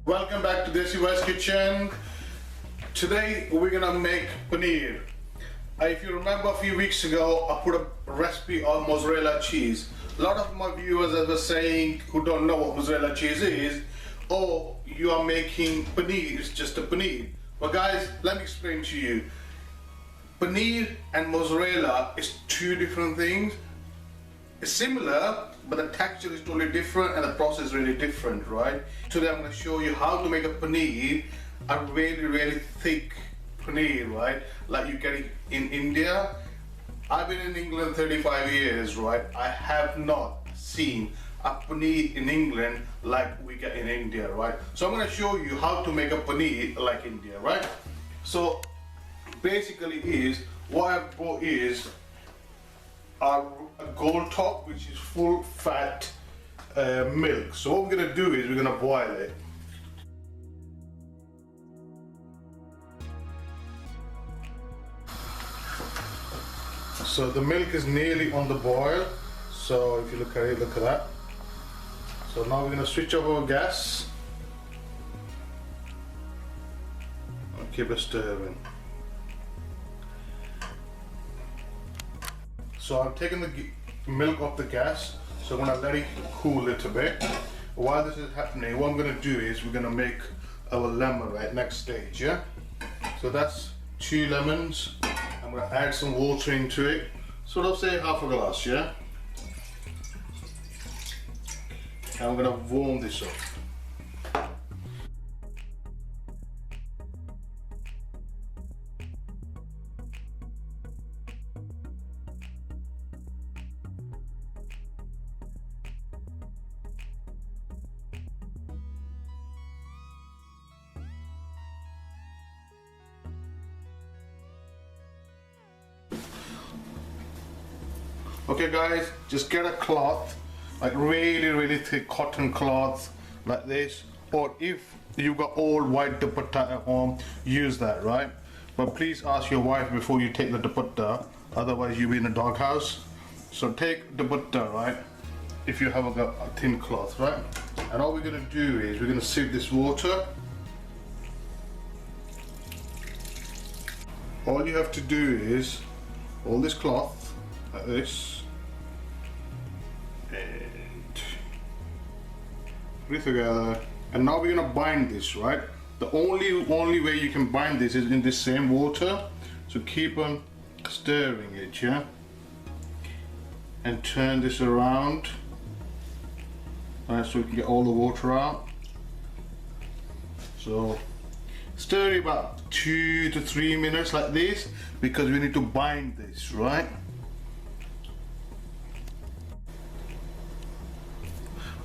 Welcome back to Desi West Kitchen. Today we're gonna make paneer. If you remember a few weeks ago, I put a recipe on mozzarella cheese. A lot of my viewers were saying, who don't know what mozzarella cheese is, oh, you are making paneer, it's just a paneer. But guys, let me explain to you. Paneer and mozzarella is two different things. It's similar, but the texture is totally different and the process is really different, right? Today I'm going to show you how to make a paneer, a really thick paneer, right? Like you get it in India. I've been in England 35 years, right? I have not seen a paneer in England like we get in India, right? So I'm going to show you how to make a paneer like India, right? So basically what I've bought is a gold top, which is full fat milk. So what we're gonna do is we're gonna boil it. So the milk is nearly on the boil. So if you look at it, look at that. So now we're gonna switch off our gas and keep it stirring. So I've taken the milk off the gas, so I'm going to let it cool a little bit. While this is happening, what I'm going to do is we're going to make our lemon right next stage, yeah? So that's 2 lemons. I'm going to add some water into it, sort of say half a glass, yeah? And I'm going to warm this up. Okay guys, just get a cloth, like really thick cotton cloth like this, or if you've got old white dupatta at home, use that, right? But please ask your wife before you take the dupatta, otherwise you'll be in a doghouse. So take dupatta, right, if you haven't got a thin cloth, right? And all we're going to do is we're going to sieve this water. All you have to do is hold this cloth like this and put it together, and now we're gonna bind this, right? The only way you can bind this is in this same water, so keep on stirring it, yeah, and turn this around, right, so we can get all the water out. So stir it about 2 to 3 minutes like this, because we need to bind this, right?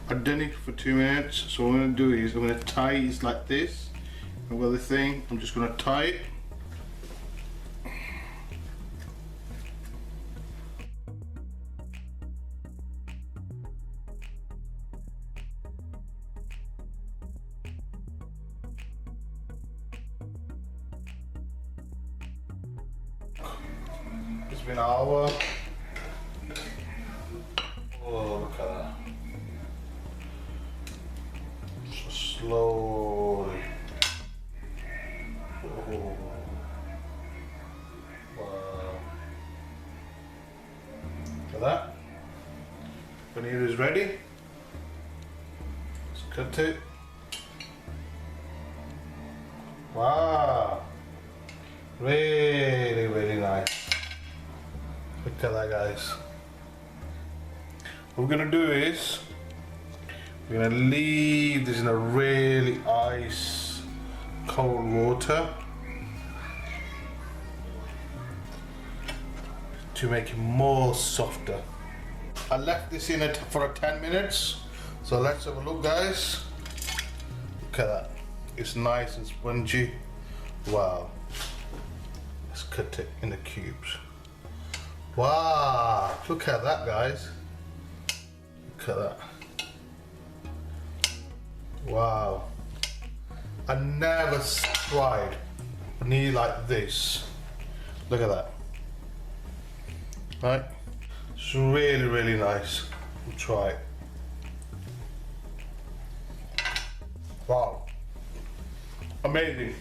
I've done it for 2 minutes, so what I'm going to do is I'm going to tie it like this. I've got the thing, I'm just going to tie it. It's been an hour. Oh, look at that. Slowly. Oh. Wow. Look at that. Paneer is ready. Let's cut it. Wow. Really nice. Look at that, guys. What we're gonna do is we're gonna leave this in a really ice cold water to make it more softer. I left this in it for 10 minutes, so let's have a look, guys. Look at that, it's nice and spongy. Wow. Let's cut it in the cubes. Wow, look at that, guys. Look at that. Wow, I never tried paneer like this. Look at that. Right, it's really nice. We'll try it. Wow, Amazing.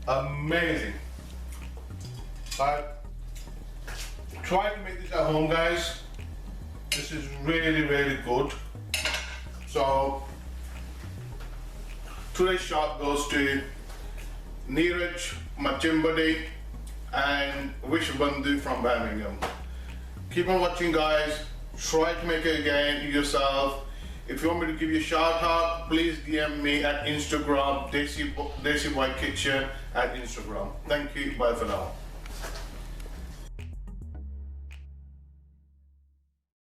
Amazing. But try to make this at home, guys. This is really, really good. So today's shout goes to Neeraj, my gym buddy, and Vishwabandhu from Birmingham. Keep on watching, guys. Try to make it again yourself. If you want me to give you a shout out, please DM me at Instagram, Desi Boy Kitchen at Instagram. Thank you. Bye for now.